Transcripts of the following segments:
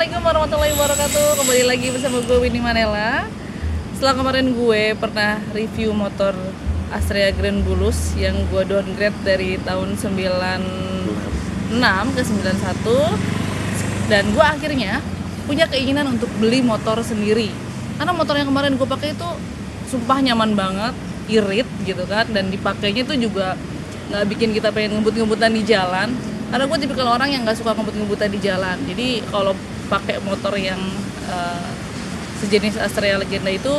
Assalamualaikum warahmatullahi wabarakatuh. Kembali lagi bersama gue Winnie Manela. Setelah kemarin gue pernah review motor Astrea Grand Bulus yang gue downgrade dari tahun 96 ke 91, dan gue akhirnya punya keinginan untuk beli motor sendiri. Karena motor yang kemarin gue pakai itu sumpah nyaman banget, irit gitu kan, dan dipakainya tuh juga nggak bikin kita pengen ngebut-ngebutan di jalan. Karena gue tipikal orang yang nggak suka ngebut-ngebutan di jalan. Jadi kalau pakai motor yang sejenis Astrea Legenda itu,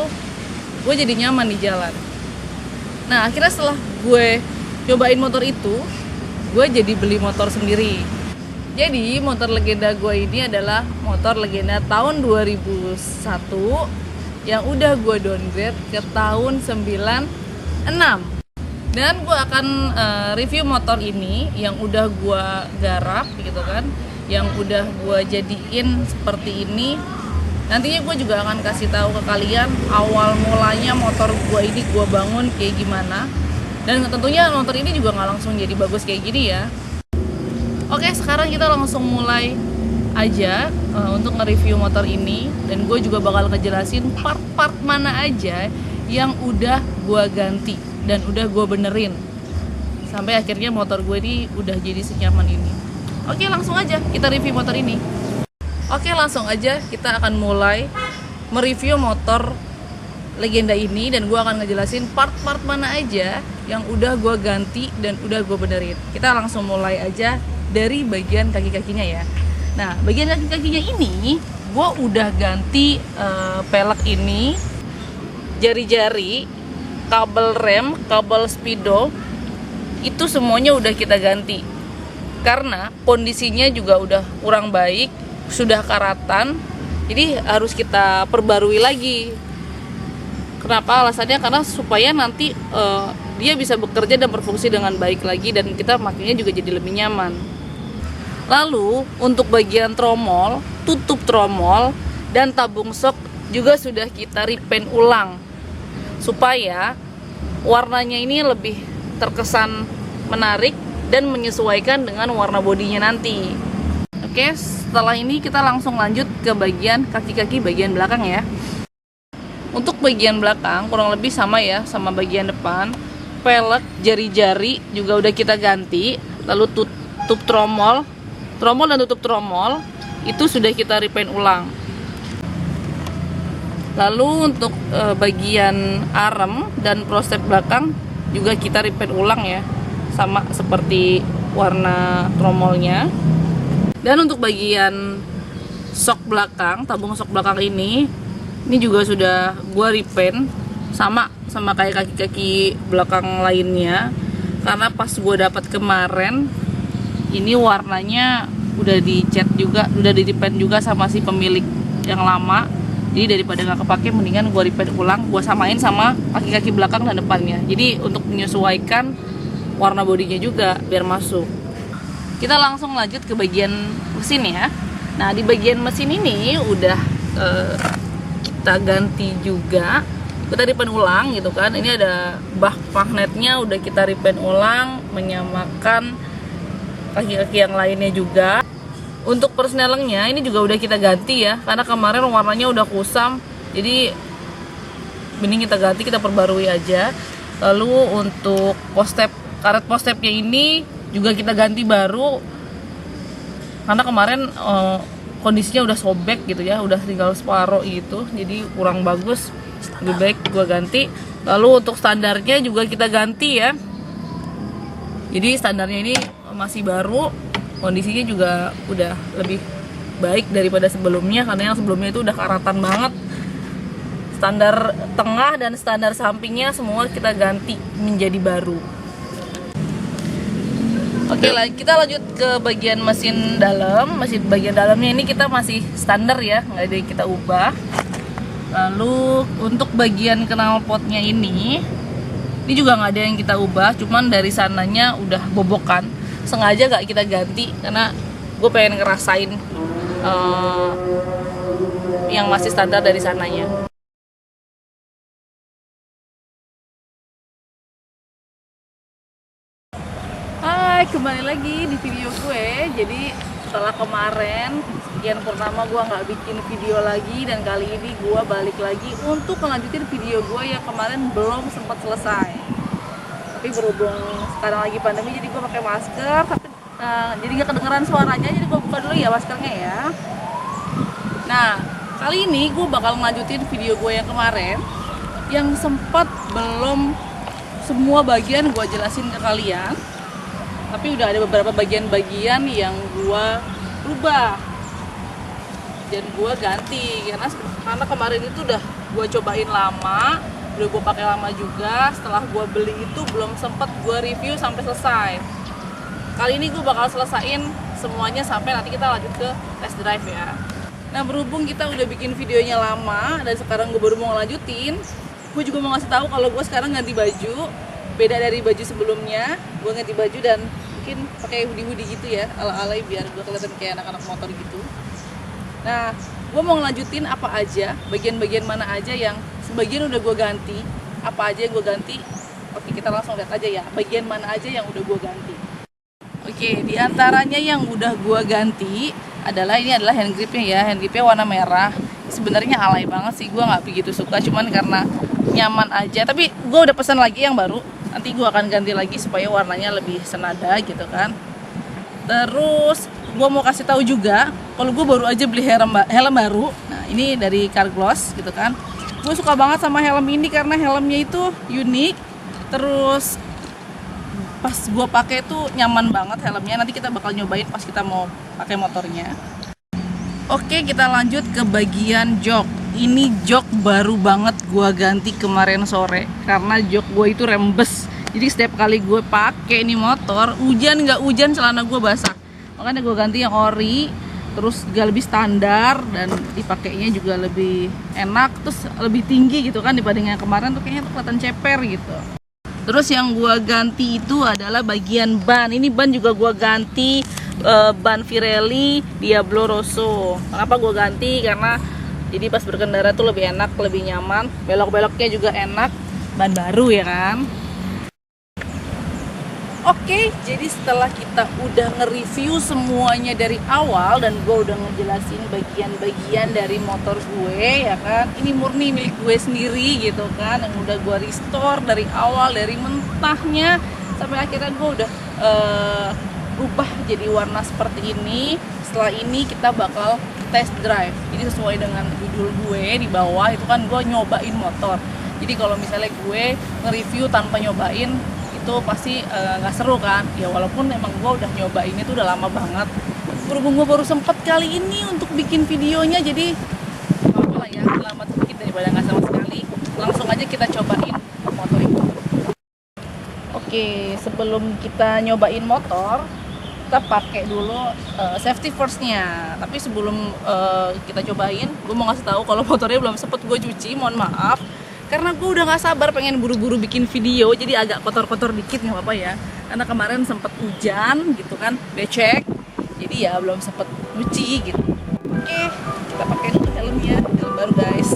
gue jadi nyaman di jalan. Nah akhirnya setelah gue cobain motor itu, gue jadi beli motor sendiri. Jadi motor Legenda gue ini adalah motor Legenda tahun 2001 yang udah gue downgrade ke tahun 96. Dan gue akan review motor ini yang udah gue garap gitu kan, yang udah gue jadiin seperti ini. Nantinya gue juga akan kasih tahu ke kalian awal mulanya motor gue ini gue bangun kayak gimana. Dan tentunya motor ini juga nggak langsung jadi bagus kayak gini ya. Oke, sekarang kita langsung mulai aja untuk nge-review motor ini. Dan gue juga bakal ngejelasin part-part mana aja yang udah gue ganti dan udah gue benerin sampai akhirnya motor gue ini udah jadi senyaman ini. Oke, langsung aja kita review motor ini. Oke, langsung aja kita akan mulai mereview motor Legenda ini, dan gue akan ngejelasin part-part mana aja yang udah gue ganti dan udah gue benerin. Kita langsung mulai aja dari bagian kaki-kakinya ya. Nah, bagian kaki-kakinya ini gue udah ganti pelek ini, jari-jari, kabel rem, kabel speedo, itu semuanya udah kita ganti karena kondisinya juga udah kurang baik, sudah karatan, jadi harus kita perbarui lagi. Kenapa? Alasannya karena supaya nanti dia bisa bekerja dan berfungsi dengan baik lagi, dan kita makainya juga jadi lebih nyaman. Lalu untuk bagian tromol, tutup tromol, dan tabung sok juga sudah kita repaint ulang supaya warnanya ini lebih terkesan menarik dan menyesuaikan dengan warna bodinya nanti. Oke, setelah ini kita langsung lanjut ke bagian kaki-kaki bagian belakang ya. Untuk bagian belakang kurang lebih sama ya sama bagian depan. Pelek, jari-jari juga udah kita ganti. Lalu tutup tromol dan tutup tromol itu sudah kita repaint ulang. Lalu untuk bagian arem dan protep belakang juga kita repaint ulang ya, sama seperti warna tromolnya. Dan untuk bagian sok belakang, tabung sok belakang ini juga sudah gua repaint sama kayak kaki-kaki belakang lainnya. Karena pas gua dapat kemarin ini warnanya udah dicat juga, udah di repaint juga sama si pemilik yang lama. Jadi daripada nggak kepake, mendingan gue repaint ulang, gue samain sama kaki-kaki belakang dan depannya. Jadi untuk menyesuaikan warna bodinya juga biar masuk. Kita langsung lanjut ke bagian mesin ya. Nah di bagian mesin ini udah kita ganti juga, kita repaint ulang gitu kan. Ini ada bak magnetnya udah kita repaint ulang, menyamakan kaki-kaki yang lainnya juga. Untuk persnelengnya ini juga udah kita ganti ya, karena kemarin warnanya udah kusam, jadi mending kita ganti, kita perbarui aja. Lalu untuk postep, karet postepnya ini juga kita ganti baru, karena kemarin kondisinya udah sobek gitu ya, udah tinggal separuh gitu, jadi kurang bagus, lebih baik gua ganti. Lalu untuk standarnya juga kita ganti ya, jadi standarnya ini masih baru, kondisinya juga udah lebih baik daripada sebelumnya, karena yang sebelumnya itu udah karatan banget. Standar tengah dan standar sampingnya semua kita ganti menjadi baru. Oke, kita lanjut ke bagian mesin dalam. Mesin bagian dalamnya ini kita masih standar ya, nggak ada yang kita ubah. Lalu untuk bagian knalpotnya ini juga nggak ada yang kita ubah, cuman dari sananya udah bobokan. Sengaja gak kita ganti karena gue pengen ngerasain yang masih standar dari sananya. Hai, kembali lagi di video gue. Jadi setelah kemarin sekian purnama gue nggak bikin video lagi, dan kali ini gue balik lagi untuk melanjutin video gue yang kemarin belum sempat selesai. Tapi berhubung sekarang lagi pandemi jadi gue pakai masker, tapi jadi nggak kedengeran suaranya, jadi gue buka dulu ya maskernya ya. Nah, kali ini gue bakal melanjutin video gue yang kemarin yang sempat belum semua bagian gue jelasin ke kalian, tapi udah ada beberapa bagian-bagian yang gue rubah dan gue ganti karena kemarin itu udah gue cobain lama, udah gue pakai lama juga. Setelah gue beli itu belum sempet gue review sampai selesai. Kali ini gue bakal selesain semuanya sampai nanti kita lanjut ke test drive ya. Nah, berhubung kita udah bikin videonya lama dan sekarang gue baru mau ngelanjutin, gue juga mau ngasih tahu kalau gue sekarang ganti baju, beda dari baju sebelumnya. Gue ganti baju dan mungkin pakai hoodie gitu ya, ala-alay biar gue kelihatan kayak anak-anak motor gitu. Nah, gue mau ngelanjutin apa aja, bagian-bagian mana aja yang sebagian udah gue ganti, apa aja yang gue ganti. Oke, kita langsung lihat aja ya, bagian mana aja yang udah gue ganti. Oke, diantaranya yang udah gue ganti adalah ini adalah hand gripnya ya, hand gripnya warna merah. Sebenarnya alay banget sih, gue nggak begitu suka, cuman karena nyaman aja. Tapi gue udah pesan lagi yang baru, nanti gue akan ganti lagi supaya warnanya lebih senada gitu kan. Terus gue mau kasih tahu juga kalau gue baru aja beli helm baru. Nah, ini dari Carglass gitu kan. Gue suka banget sama helm ini karena helmnya itu unik. Terus pas gue pakai tuh nyaman banget helmnya. Nanti kita bakal nyobain pas kita mau pakai motornya. Oke, kita lanjut ke bagian jok. Ini jok baru banget gue ganti kemarin sore karena jok gue itu rembes. Jadi setiap kali gue pakai ini motor, hujan nggak hujan celana gue basah. Makanya gue ganti yang ori, terus juga lebih standar dan dipakainya juga lebih enak, terus lebih tinggi gitu kan dibanding yang kemarin tuh kayaknya tuh kelihatan ceper gitu. Terus yang gue ganti itu adalah bagian ban. Ini ban juga gue ganti ban Pirelli Diablo Rosso. Kenapa gue ganti? Karena jadi pas berkendara tuh lebih enak, lebih nyaman, belok-beloknya juga enak, ban baru ya kan. Oke, jadi setelah kita udah nge-review semuanya dari awal dan gue udah ngejelasin bagian-bagian dari motor gue ya kan, ini murni milik gue sendiri gitu kan, yang udah gue restore dari awal, dari mentahnya sampai akhirnya gue udah rubah jadi warna seperti ini. Setelah ini kita bakal test drive. Jadi sesuai dengan judul gue di bawah itu kan gue nyobain motor. Jadi kalau misalnya gue nge-review tanpa nyobain itu pasti nggak seru kan ya, walaupun emang gue udah nyobain itu udah lama banget. Berhubung gue baru sempet kali ini untuk bikin videonya, jadi apa lah ya, selamat sedikit daripada nggak sama sekali. Langsung aja kita cobain motor itu. Oke, sebelum kita nyobain motor kita pakai dulu safety first-nya. Tapi sebelum kita cobain, gue mau ngasih tahu kalau motornya belum sempet gue cuci, mohon maaf. Karena gue udah gak sabar pengen buru-buru bikin video, jadi agak kotor-kotor dikit nggak apa-apa ya. Karena kemarin sempet hujan gitu kan, becek, jadi ya belum sempet cuci gitu. Oke, kita pakai dulu helmnya, helm baru guys.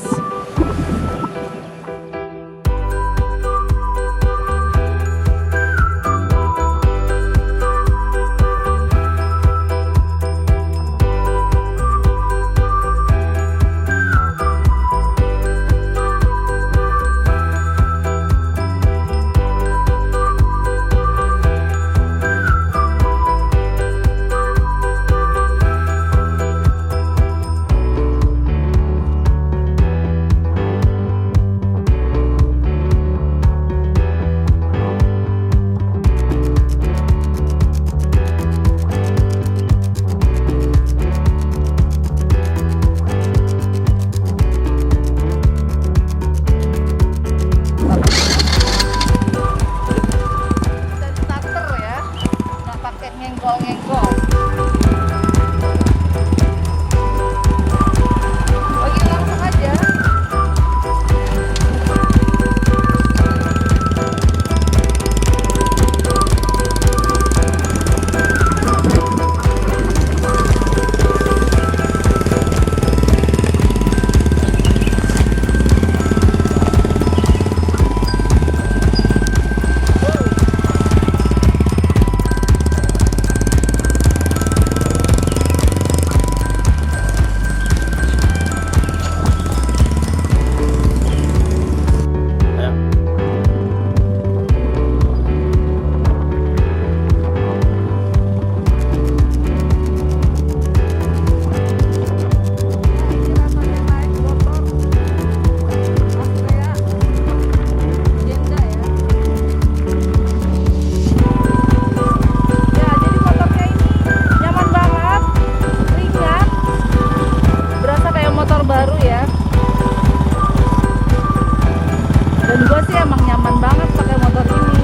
Dan gue sih emang nyaman banget pakai motor ini.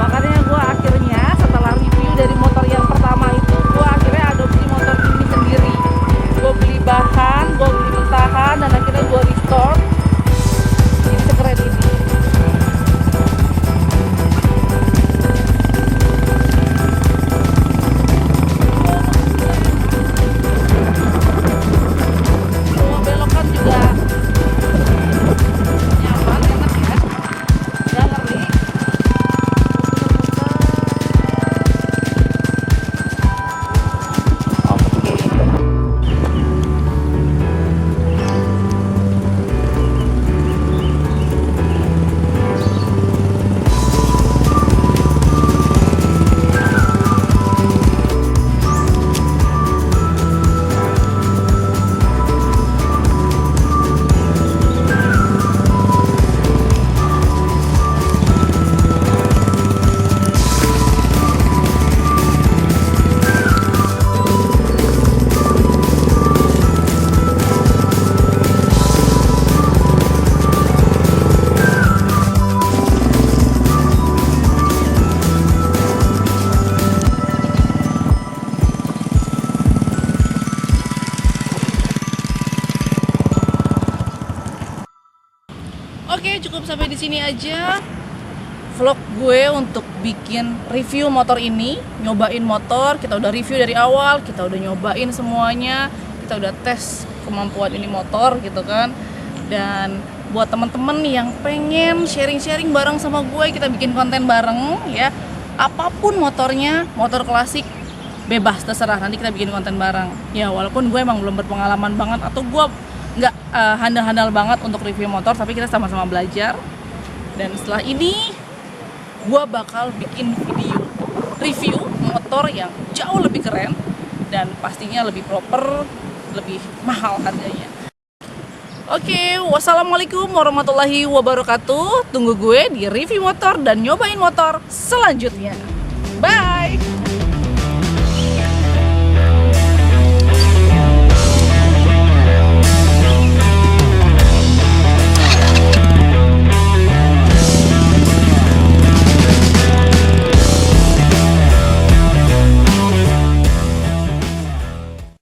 Makanya gue akhirnya setelah review dari motor yang pertama itu, gue akhirnya adopsi motor ini sendiri. Gue beli bahan, gue beli mentahan, dan akhirnya gue restore. Ini sekeren ini. Semua belokan juga nyaman, enak ya. Gak ngeri. Oke, cukup sampai di sini aja vlog gue untuk bikin review motor ini. Nyobain motor, kita udah review dari awal, kita udah nyobain semuanya, kita udah tes kemampuan ini motor gitu kan. Dan buat temen-temen yang pengen sharing-sharing bareng sama gue, kita bikin konten bareng ya. Apapun motornya, motor klasik bebas, terserah, nanti kita bikin konten bareng. Ya walaupun gue emang belum berpengalaman banget atau gue nggak handal-handal banget untuk review motor, tapi kita sama-sama belajar. Dan setelah ini gue bakal bikin video review motor yang jauh lebih keren dan pastinya lebih proper, lebih mahal harganya. Oke, wassalamualaikum warahmatullahi wabarakatuh. Tunggu gue di review motor dan nyobain motor selanjutnya.